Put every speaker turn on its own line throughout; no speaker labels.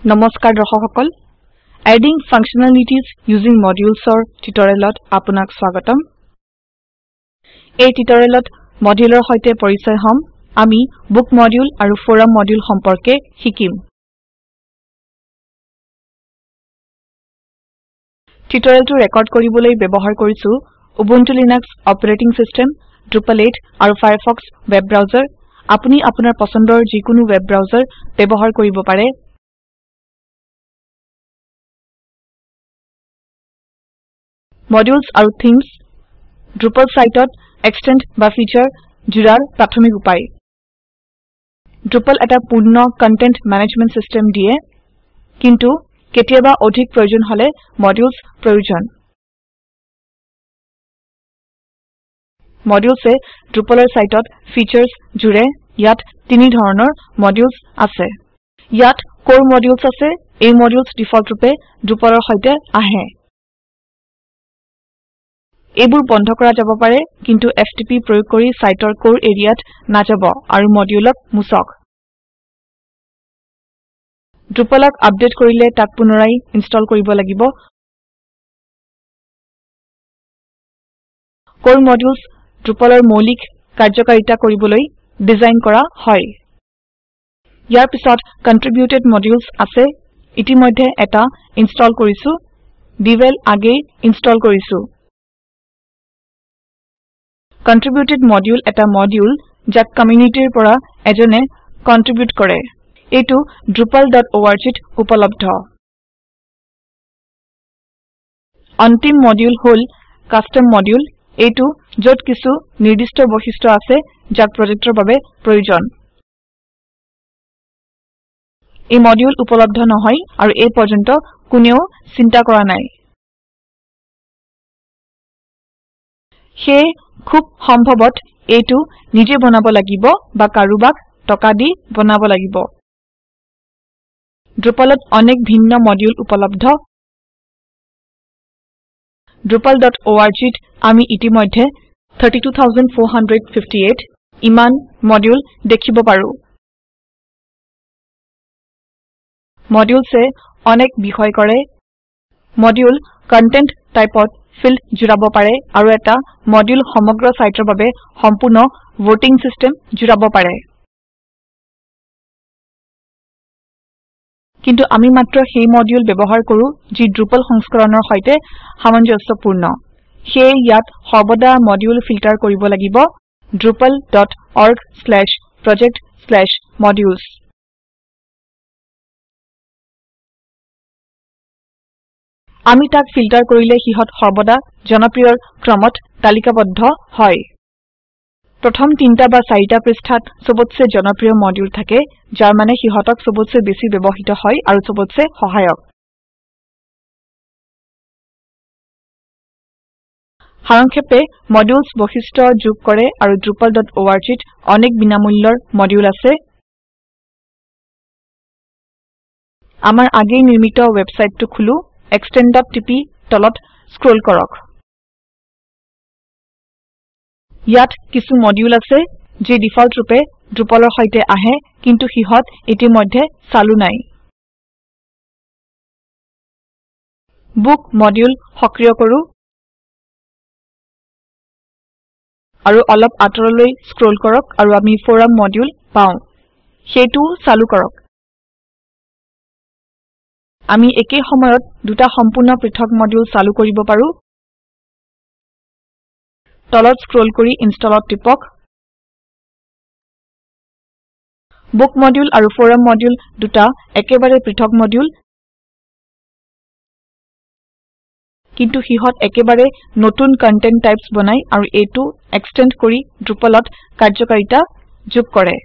নমস্কাৰ দৰ্শকসকল Adding functionalities using modules or tutorialত আপোনাক স্বাগতম এই tutorialত মডিউলৰ সৈতে পৰিচয় হ'ম আমি বুক মডিউল আৰু ফোৰাম মডিউল সম্পৰ্কে শিকিম টিউটোৰিয়েলটো ৰেকৰ্ড কৰিবলৈ ব্যৱহাৰ কৰিছো Ubuntu Linux operating system Drupal 8 আৰু Firefox ওয়েব ব্ৰাউজাৰ আপুনি আপোনাৰ পছন্দৰ যিকোনো ওয়েব ব্ৰাউজাৰ ব্যৱহাৰ কৰিব পাৰে Modules আৰু themes Drupal siteত extend বা feature জুৰাৰ প্ৰাথমিক উপায় Drupal এটা পূৰ্ণ content management system দিয়ে কিন্তু কেতিয়াবা অধিক প্ৰয়োজন হলে modules প্ৰয়োজন Modules Drupalৰ siteত features জুৰে ইয়াত তিনি ধৰণৰ modules আছে ইয়াত core modules আছে এই modules default ৰূপে Drupalৰ সৈতে আহে এইবোৰ বন্ধ কৰা যাব পাৰে কিন্তু FTP প্ৰয়োগ কৰি সাইটৰ কোৰ এৰিয়াত নাযাব আৰু মডিউলক মুছক Drupalক আপডেট কৰিলে তাক পুনৰাই ইনষ্টল কৰিব লাগিব কোৰ মডিউলছ Drupalৰ মৌলিক কাৰ্যকাৰিতা কৰিবলৈ ডিজাইন কৰা হয় ইয়াৰ পিছত কন্ট্ৰিবিউটেড মডিউলছ আছে ইতিমধ্যে এটা ইনষ্টল কৰিছো ডিভেল আগেই ইনষ্টল কৰিছো Contributed module এটা মডিউল যাক কমিউনিটিৰ পৰা এজনে কন্ট্ৰিবিউট কৰে এটো drupal.org ত উপলব্ধ অন্তিম মডিউল হল কাস্টম মডিউল এটো যত কিছু নিৰ্দিষ্ট বৈশিষ্ট্য আছে যাক প্ৰজেক্টৰ বাবে প্ৰয়োজন এই মডিউল উপলব্ধ নহয় আৰু এই পৰ্যন্ত কোনেও চিন্তা কৰা নাই হে খুব সম্ভৱত এটো নিজে বনাব লাগিব বা কাৰোবাক টকা দি বনাব লাগিব Drupalত অনেক ভিন্ন মডিউল উপলব্ধ drupal.org ত আমি ইতিমধ্যে 32458 ইমান মডিউল দেখিব পাৰো মডিউলছে অনেক বিষয় কৰে মডিউল কন্টেন্ট টাইপত ফিল্ড জুৰাব পাৰে আৰু এটা মডিউল সমগ্ৰ সাইটৰ বাবে সম্পূৰ্ণ ভোটিং সিস্টেম জুৰাব পাৰে কিন্তু আমি মাত্ৰ সেই মডিউল ব্যৱহাৰ কৰো যি Drupal সংস্কৰণৰ সৈতে সামঞ্জস্যপূৰ্ণ সেই ইয়াত সৰ্বদা মডিউল ফিল্টাৰ কৰিব লাগিব drupal.org/project/modules আমি তাক ফিল্টাৰ কৰিলে হিহত সৰ্বদা জনপ্ৰিয়ৰ ক্ৰমত তালিকাবদ্ধ হয় প্ৰথম 3টা বা 4টা পৃষ্ঠাত সবতছে জনপ্ৰিয় মডিউল থাকে যাৰ মানে হিহতক সবতছে বেছি ব্যৱহৃত হয় আৰু সবতছে সহায়ক সাৰাংক্ষেপে মডিউলছ বৈশিষ্ট্য যোগ কৰে আৰু drupal.org ত অনেক বিনামূল্যৰ মডিউল আছে আমাৰ আগেই নিৰ্মিত ওয়েবসাইটটো খুলো extendত টিপি তলত স্ক্ৰল কৰক ইয়াত কিছু মডিউল আছে যি ডিফল্ট ৰূপে Drupalৰ সৈতে আহে কিন্তু হিহত ইতিমধ্যে চালু নাই বুক মডিউল সক্ৰিয় কৰো আৰু অলপ আতৰলৈ স্ক্ৰল কৰক আৰু আমি ফোৰাম মডিউল পাও হেতু চালু কৰক আমি একে সময়ত দুটা সম্পূৰ্ণ পৃথক মডিউল চালু কৰিব পাৰো তলত স্ক্ৰল কৰি ইনষ্টলত টিপক বুক মডিউল আৰু ফোৰাম মডিউল দুটা একেবাৰে পৃথক মডিউল কিন্তু হিহত একেবাৰে নতুন কন্টেন্ট টাইপছ বনাই আৰু এটো এক্সটেন্ড কৰি Drupalত কাৰ্যকাৰিতা যোগ কৰে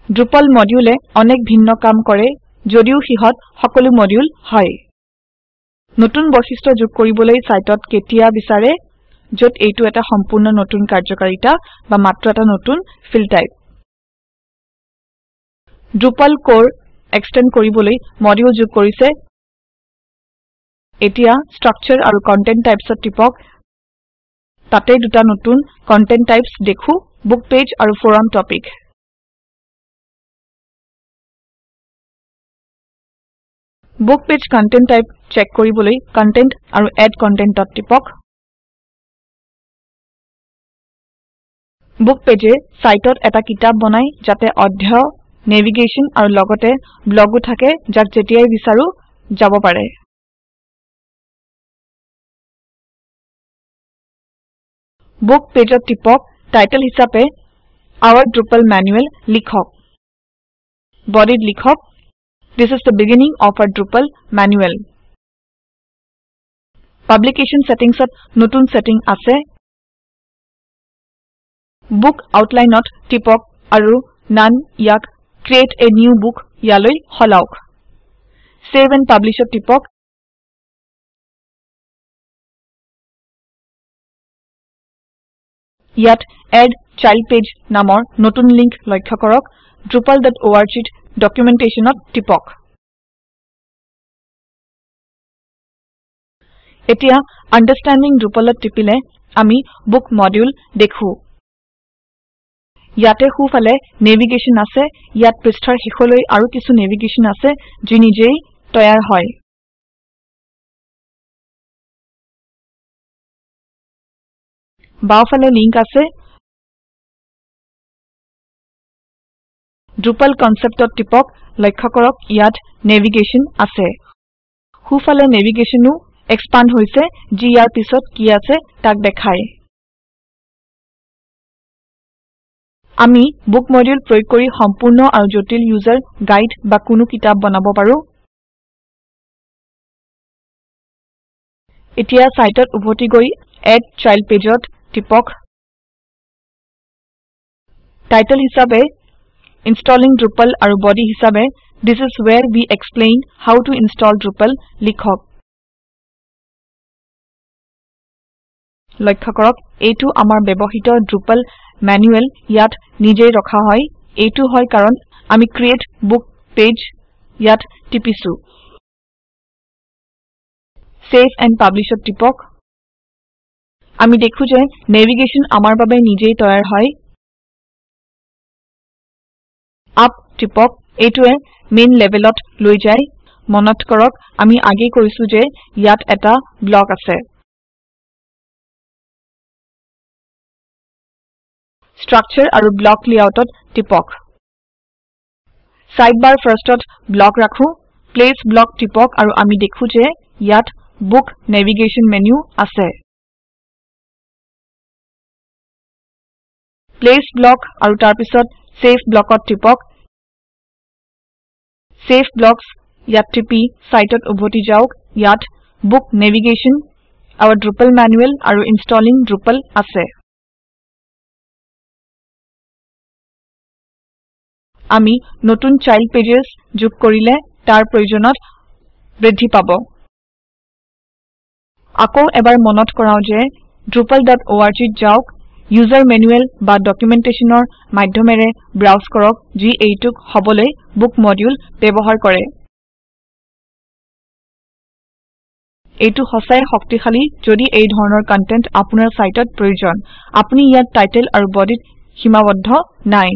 Drupal মডিউলে অনেক ভিন্ন কাম কৰে যদিও হিহত সকলো মডিউল হয় নতুন বৈশিষ্ট্য যোগ কৰিবলৈ সাইটত কেতিয়া বিচাৰে যত এইটো এটা সম্পূৰ্ণ নতুন কাৰ্যকাৰিতা বা মাত্ৰ এটা নতুন field type Drupal core extend কৰিবলৈ মডিউল যোগ কৰিছে এতিয়া ষ্ট্ৰাকচাৰ আৰু কন্টেন্ট টাইপছত টিপক তাতে দুটা নতুন কন্টেন্ট টাইপছ দেখো বুক পেজ আৰু forum topic book page content type check কৰিবলৈ কন্টেন্ট আৰু এড কন্টেন্টত টিপক বুক পেজে সাইটত এটা কিতাপ বনাই যাতে অধ্যয় নেভিগেশ্যন আৰু লগতে ব্লগো থাকে যাক যেতিয়াই বিচাৰো যাব পাৰে বুক পেজত টিপক টাইটেল হিচাপে Our Drupal Manual লিখক বডিত লিখক This is the beginning of our Drupal manual Publication settings at নতুন setting আছে Book outline ত টিপক আৰু none ইয়াক create a new book ইয়ালৈ হলাওক Save and publish ত টিপক ইয়াত add child page নামৰ নতুন লিংক লক্ষ্য কৰক drupal.org ত ডকুমেন্টেশনত টিপক এতিয়া আন্ডাৰষ্টেণ্ডিং Drupalত টিপিলে আমি বুক মডিউল দেখো ইয়াতে খুফালে নেভিগেশ্যন আছে ইয়াত পৃষ্ঠাৰ শেষলৈ আৰু কিছু নেভিগেশ্যন আছে যি নিজেই তৈয়াৰ হয় বাওফালে লিংক আছে Drupal কনসেপ্টত টিপক লক্ষ্য কৰক ইয়াত নেভিগেশ্যন আছে খুফালে নেভিগেশ্যনো এক্সপান্ড হৈছে যি ইয়াৰ পিছত কি আছে তাক দেখায় আমি বুক মডিউল প্ৰয়োগ কৰি সম্পূৰ্ণ আৰু জটিল ইউজাৰ গাইড বা কোনো কিতাপ বনাব পাৰো এতিয়া সাইটত উভতি গৈ এড চাইল্ড পেজত টিপক টাইটেল হিচাপে ইনষ্টলিং Drupal আৰু বডি হিচাপে This is where we explain how to install Drupal লিখক লক্ষ্য কৰক এইটো আমাৰ ব্যৱহৃত Drupal manual ইয়াত নিজেই ৰখা হয় এইটো হয় কাৰণ আমি create book page ইয়াত টিপিছো Save and publish ত টিপক আমি দেখো যে নেভিগেশ্যন আমাৰ বাবে নিজেই তৈয়াৰ হয় আপ টিপক এইটোৱে মেইন লেভেলত লৈ যায় মনত কৰক আমি আগে কৈছো যে ইয়াত এটা ব্লক আছে Structure আৰু block layoutত টিপক Sidebar firstত block ৰাখো Place block টিপক আৰু আমি দেখো যে ইয়াত book navigation menu আছে Place block আৰু তাৰ পিছত Save blockত টিপক Save blocks ইয়াত টিপি সাইটত উভতি যাওক ইয়াত book navigation our Drupal manual আৰু installing Drupal আছে আমি নতুন চাইল্ড পেজেছ যোগ কৰিলে তাৰ প্ৰয়োজনত বৃদ্ধি পাব আকৌ এবাৰ মনত কৰাও যে drupal.org ত যাওক ইউজাৰ মেনুৱেল বা ডকুমেন্টেশনৰ মাধ্যমেৰে ব্ৰাউজ কৰক যি এইটোক হবলৈ বুক মডিউল ব্যৱহাৰ কৰে এইটো হসাই শক্তিশালী যদি এই ধৰণৰ কন্টেন্ট আপোনাৰ সাইটত প্ৰয়োজন আপুনি ইয়াত টাইটেল আৰু বডিত সীমাবদ্ধ নাই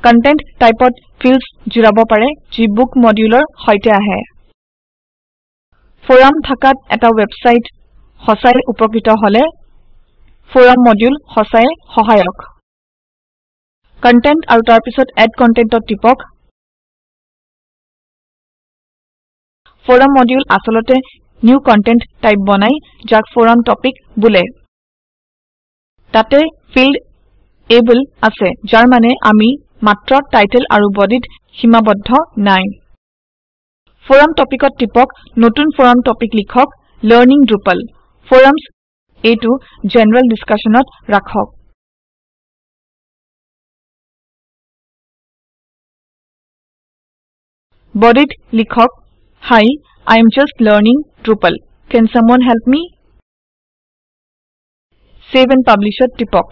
কন্টেন্ট টাইপত ফিল্ডছ জুৰাব পাৰে যি বুক মডিউলৰ সৈতে আহে ফোৰাম থাকাত এটা ওয়েবসাইট হসাই উপকৃত হলে ফোৰাম মডিউল হসাই সহায়ক কন্টেন্ট আৰু তাৰ পিছত এড কন্টেন্টত টিপক ফোৰাম মডিউল আসলতে নিউ কন্টেন্ট টাইপ বনাই যাক ফোৰাম টপিক বোলে তাতে ফিল্ড এবল আছে যাৰ মানে আমি মাত্ৰ টাইটেল আৰু বডিত সীমাবদ্ধ নাই ফোৰাম টপিকত টিপক নতুন ফোৰাম টপিক লিখক লাৰ্নিং Drupal ফোৰামছ এইটো জেনাৰেল ডিসকাশনত ৰাখক বডিত লিখক Hi I am just learning Drupal can someone help me Save and publish ত টিপক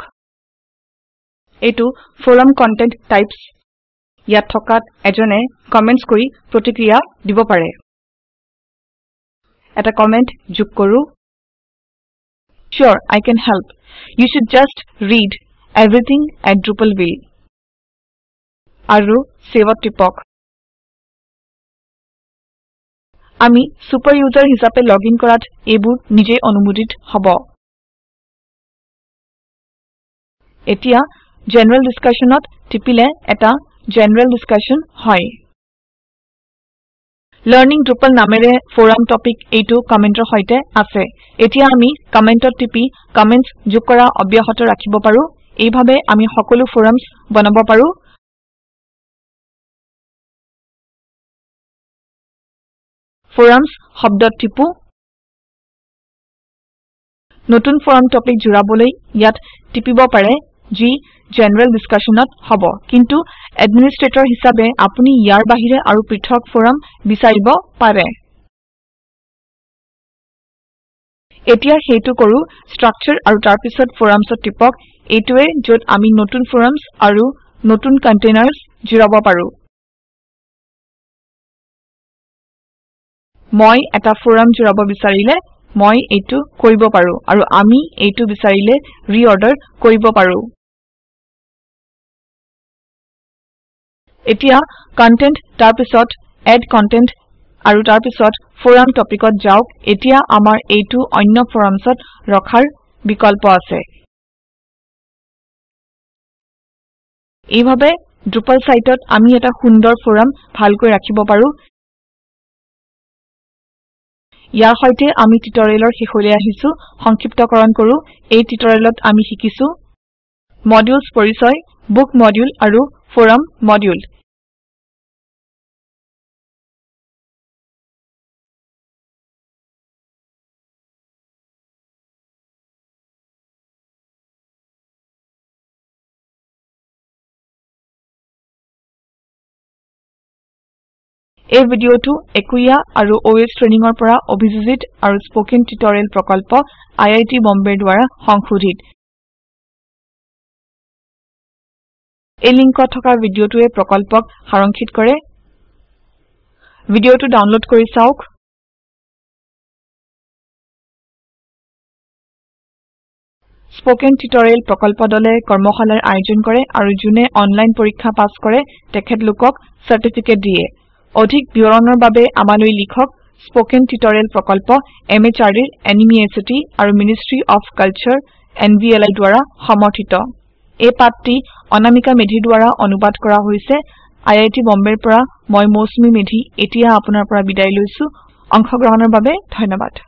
এইটো ফোৰাম কন্টেন্ট টাইপছ ইয়াত থকাত এজনে কমেন্টছ কৰি প্ৰতিক্ৰিয়া দিব পাৰে এটা কমেন্ট যোগ কৰো Sure I can help you should just read everything at Drupalville আৰু সেভত টিপক আমি সুপাৰ ইউজাৰ হিচাপে লগইন কৰাত এইবোৰ নিজে অনুমোদিত হ'ব এতিয়া জেনাৰেল ডিসকাশনত টিপিলে এটা জেনাৰেল ডিসকাশন হয় লাৰ্নিং ড্ৰুপল নামেৰে ফোৰাম টপিক এইটো কমেন্টৰ সৈতে আছে এতিয়া আমি কমেন্টত টিপি কমেন্টস যোগ কৰা অব্যাহত ৰাখিব পাৰো এইভাবে আমি সকলো ফোৰামস বনাব পাৰো ফোৰামস শব্দত টিপু নতুন ফোৰাম টপিক জুৰাবলৈ ইয়াত টিপিব পাৰে যি জেনাৰেল ডিসকাশনত হ'ব কিন্তু এডমিনিষ্ট্ৰেটৰ হিচাপে আপুনি ইয়াৰ বাহিৰে আৰু পৃথক ফোৰাম বিচাৰিব পাৰে এতিয়া হেতু কৰো স্ট্ৰাকচাৰ আৰু তাৰ পিছত ফোৰামছত টিপক এইটোৱে যত আমি নতুন ফোৰামস আৰু নতুন কন্টেইনাৰ্স জুৰাব পাৰো মই এটা ফোৰাম জুৰাব বিচাৰিলে মই এইটো কৰিব পাৰো আৰু আমি এইটো বিচাৰিলে ৰিঅৰ্ডাৰ কৰিব পাৰো এতিয়া কন্টেন্ট তাৰ পিছত এড কন্টেন্ট আৰু তাৰ পিছত ফোৰাম টপিকত যাওক এতিয়া আমাৰ এইটো অন্য ফোৰামছত ৰখাৰ বিকল্প আছে এইভাবে ড্ৰুপল সাইটত আমি এটা সুন্দৰ ফোৰাম ভালকৈ ৰাখিব পাৰো ইয়াৰ সৈতে আমি টিউটৰিয়েলৰ শেষলৈ আহিছো সংক্ষিপ্তকৰণ কৰো এই টিউটৰিয়েলত আমি শিকিছো মডিউলছ পৰিচয় বুক মডিউল আৰু ফোৰাম মডিউল এই ভিডিওটো একুইয়া আৰু OS ট্ৰেইনিঙৰ পৰা অভিযোজিত আৰু স্পোকেন টিউটৰিয়েল প্ৰকল্প IIT বম্বেৰ দ্বাৰা সংশোধিত এই লিংকত থকা ভিডিওটোৱে প্ৰকল্পক সাৰাংক্ষিত কৰে ভিডিওটো ডাউনলোড কৰি চাওক স্পোকেন টিউটৰিয়েল প্ৰকল্প দলে কৰ্মশালাৰ আয়োজন কৰে আৰু যোনে অনলাইন পৰীক্ষা পাস কৰে তেখেতলোকক সাৰ্টিফিকেট দিয়ে অধিক বিৱৰণৰ বাবে আমালৈ লিখক স্পোকেন টিউটৰিয়েল প্ৰকল্প MHRDৰ NMEICT আৰু মিনিষ্ট্ৰি অফ কালচাৰ NVLI দ্বাৰা সমৰ্থিত এই পাঠটি অনামিকা মেধি দ্বাৰা অনুবাদ কৰা হৈছে IIT বম্বেৰ পৰা মই মৌচুমী মেধি এতিয়া আপোনাৰ পৰা বিদায় লৈছো অংশগ্ৰহণৰ বাবে ধন্যবাদ